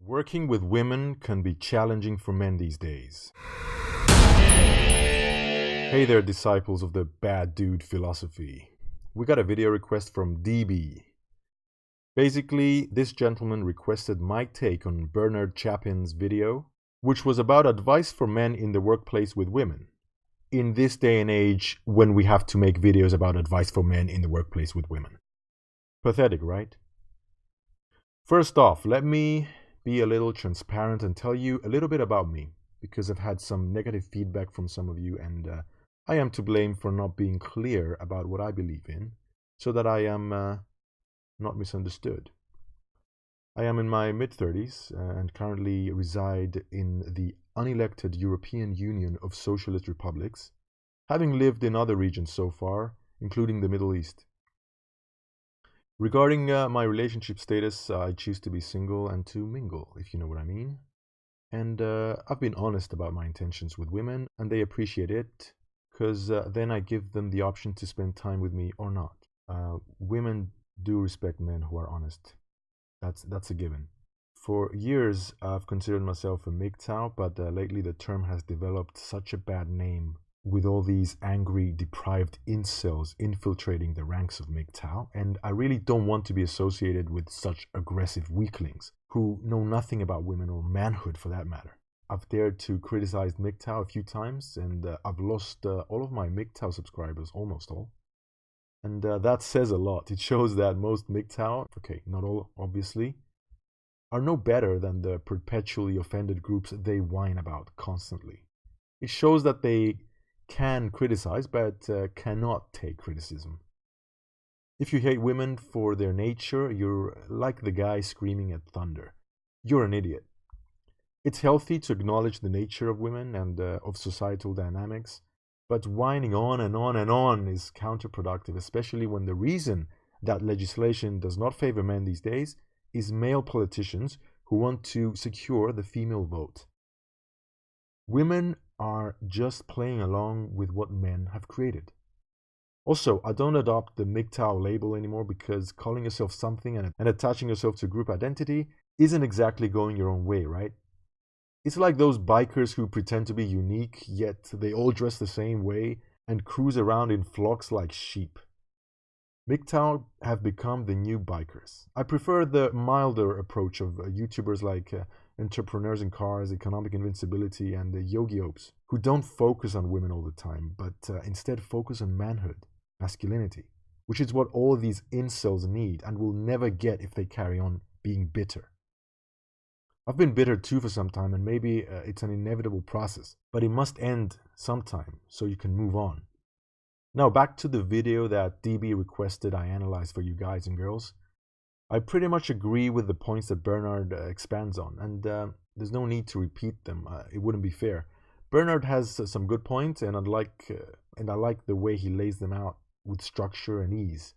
Working with women can be challenging for men these days. Hey there, disciples of the bad dude philosophy. We got a video request from DB. Basically, this gentleman requested my take on Bernard Chapin's video, which was about advice for men in the workplace with women. In this day and age, when we have to make videos about advice for men in the workplace with women. Pathetic, right? First off, let me be a little transparent and tell you a little bit about me, because I've had some negative feedback from some of you, and I am to blame for not being clear about what I believe in, so that I am not misunderstood. I am in my mid-30s and currently reside in the unelected European Union of Socialist Republics, having lived in other regions so far, including the Middle East. Regarding my relationship status, I choose to be single and to mingle, if you know what I mean. And I've been honest about my intentions with women, and they appreciate it, because then I give them the option to spend time with me or not. Women do respect men who are honest. That's a given. For years, I've considered myself a MGTOW, but lately the term has developed such a bad name, with all these angry, deprived incels infiltrating the ranks of MGTOW, and I really don't want to be associated with such aggressive weaklings who know nothing about women or manhood for that matter. I've dared to criticize MGTOW a few times, and I've lost all of my MGTOW subscribers, almost all. And that says a lot. It shows that most MGTOW, okay, not all obviously, are no better than the perpetually offended groups they whine about constantly. It shows that they can criticize, but cannot take criticism. If you hate women for their nature, you're like the guy screaming at thunder. You're an idiot. It's healthy to acknowledge the nature of women and of societal dynamics, but whining on and on and on is counterproductive, especially when the reason that legislation does not favor men these days is male politicians who want to secure the female vote. Women are just playing along with what men have created. Also, I don't adopt the MGTOW label anymore, because calling yourself something and attaching yourself to group identity isn't exactly going your own way, right? It's like those bikers who pretend to be unique, yet they all dress the same way and cruise around in flocks like sheep. MGTOW have become the new bikers. I prefer the milder approach of YouTubers like Entrepreneurs in Cars, Economic Invincibility, and the Yogi Opes, who don't focus on women all the time, but instead focus on manhood, masculinity, which is what all these incels need and will never get if they carry on being bitter. I've been bitter too for some time, and maybe it's an inevitable process, but it must end sometime so you can move on. Now back to the video that DB requested I analyze for you guys and girls. I pretty much agree with the points that Bernard expands on, and there's no need to repeat them. It wouldn't be fair. Bernard has some good points, and I like the way he lays them out with structure and ease.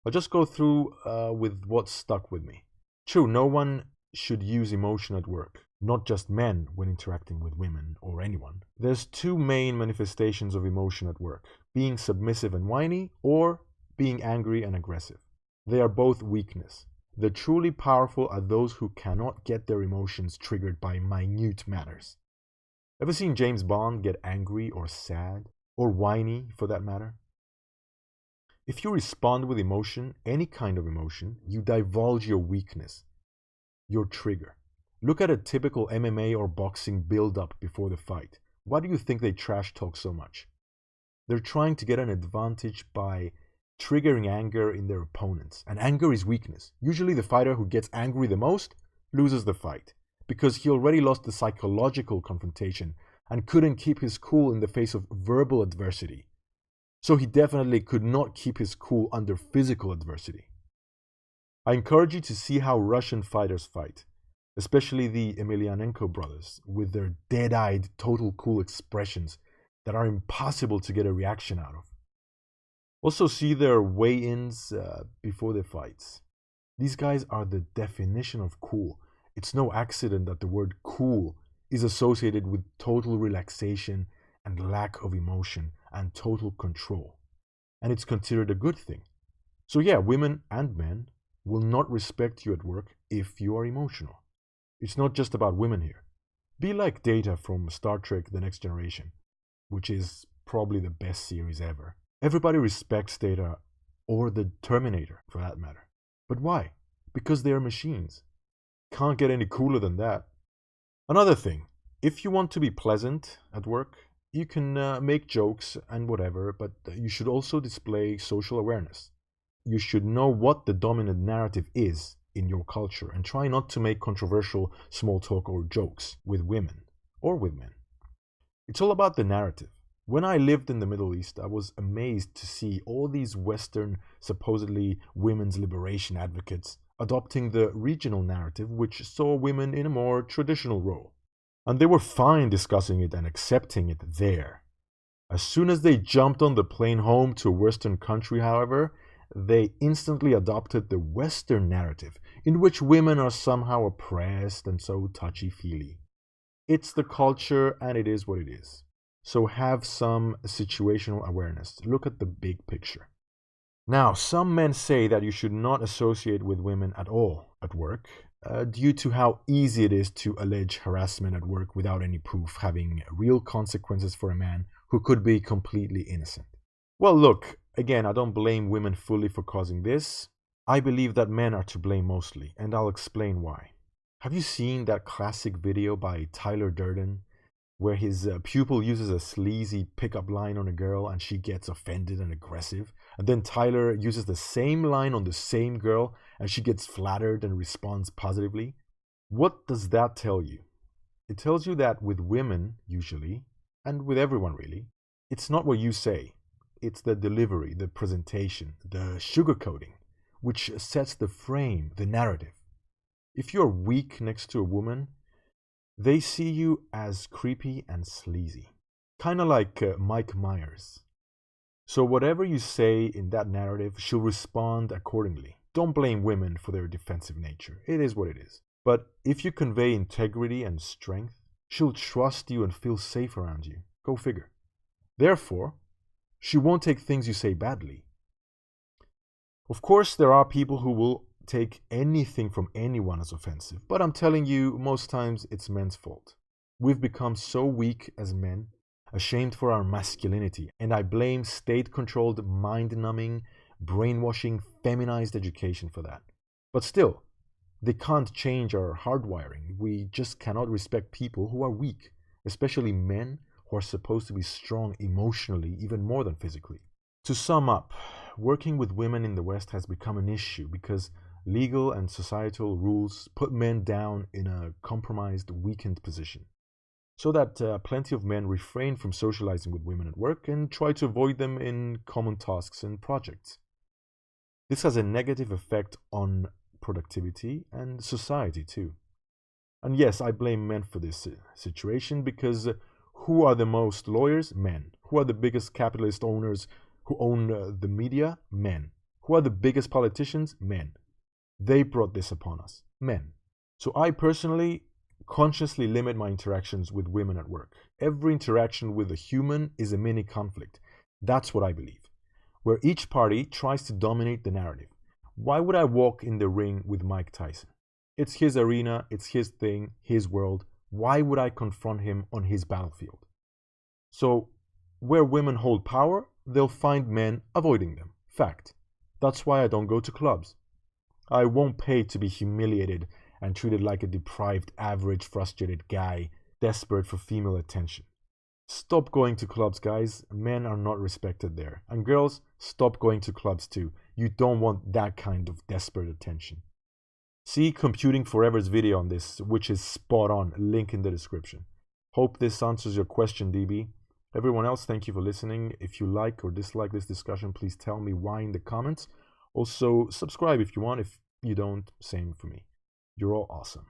I'll just go through with what stuck with me. True, no one should use emotion at work, not just men when interacting with women or anyone. There's two main manifestations of emotion at work: being submissive and whiny, or being angry and aggressive. They are both weakness. The truly powerful are those who cannot get their emotions triggered by minute matters. Ever seen James Bond get angry or sad, or whiny for that matter? If you respond with emotion, any kind of emotion, you divulge your weakness, your trigger. Look at a typical MMA or boxing build-up before the fight. Why do you think they trash talk so much? They're trying to get an advantage by triggering anger in their opponents. And anger is weakness. Usually the fighter who gets angry the most loses the fight, because he already lost the psychological confrontation and couldn't keep his cool in the face of verbal adversity. So he definitely could not keep his cool under physical adversity. I encourage you to see how Russian fighters fight, especially the Emelianenko brothers, with their dead-eyed, total cool expressions that are impossible to get a reaction out of. Also see their weigh-ins before their fights. These guys are the definition of cool. It's no accident that the word cool is associated with total relaxation and lack of emotion and total control. And it's considered a good thing. So yeah, women and men will not respect you at work if you are emotional. It's not just about women here. Be like Data from Star Trek The Next Generation, which is probably the best series ever. Everybody respects Data, or the Terminator for that matter. But why? Because they are machines. Can't get any cooler than that. Another thing, if you want to be pleasant at work, you can make jokes and whatever, but you should also display social awareness. You should know what the dominant narrative is in your culture and try not to make controversial small talk or jokes with women or with men. It's all about the narrative. When I lived in the Middle East, I was amazed to see all these Western, supposedly women's liberation advocates adopting the regional narrative, which saw women in a more traditional role. And they were fine discussing it and accepting it there. As soon as they jumped on the plane home to a Western country, however, they instantly adopted the Western narrative, in which women are somehow oppressed and so touchy-feely. It's the culture and it is what it is. So have some situational awareness. Look at the big picture. Now, some men say that you should not associate with women at all at work, due to how easy it is to allege harassment at work without any proof having real consequences for a man who could be completely innocent. Well, look, again, I don't blame women fully for causing this. I believe that men are to blame mostly, and I'll explain why. Have you seen that classic video by Tyler Durden, where his pupil uses a sleazy pickup line on a girl and she gets offended and aggressive, and then Tyler uses the same line on the same girl and she gets flattered and responds positively? What does that tell you? It tells you that with women, usually, and with everyone really, it's not what you say. It's the delivery, the presentation, the sugarcoating, which sets the frame, the narrative. If you're weak next to a woman, they see you as creepy and sleazy. Kind of like Mike Myers. So whatever you say in that narrative, she'll respond accordingly. Don't blame women for their defensive nature. It is what it is. But if you convey integrity and strength, she'll trust you and feel safe around you. Go figure. Therefore, she won't take things you say badly. Of course, there are people who will take anything from anyone as offensive, but I'm telling you, most times it's men's fault. We've become so weak as men, ashamed for our masculinity, and I blame state-controlled, mind-numbing, brainwashing, feminized education for that. But still, they can't change our hardwiring. We just cannot respect people who are weak, especially men who are supposed to be strong emotionally, even more than physically. To sum up, working with women in the West has become an issue because legal and societal rules put men down in a compromised, weakened position, so that plenty of men refrain from socializing with women at work and try to avoid them in common tasks and projects. This has a negative effect on productivity and society too. And yes, I blame men for this situation because who are the most lawyers? Men. Who are the biggest capitalist owners who own the media? Men. Who are the biggest politicians? Men. They brought this upon us. Men. So I personally consciously limit my interactions with women at work. Every interaction with a human is a mini conflict. That's what I believe. Where each party tries to dominate the narrative. Why would I walk in the ring with Mike Tyson? It's his arena, it's his thing, his world. Why would I confront him on his battlefield? So, where women hold power, they'll find men avoiding them. Fact. That's why I don't go to clubs. I won't pay to be humiliated and treated like a deprived, average, frustrated guy desperate for female attention. Stop going to clubs, guys. Men are not respected there. And girls, stop going to clubs too. You don't want that kind of desperate attention. See Computing Forever's video on this, which is spot on. Link in the description. Hope this answers your question, DB. Everyone else, thank you for listening. If you like or dislike this discussion, please tell me why in the comments. Also, subscribe if you want. If you don't, same for me. You're all awesome.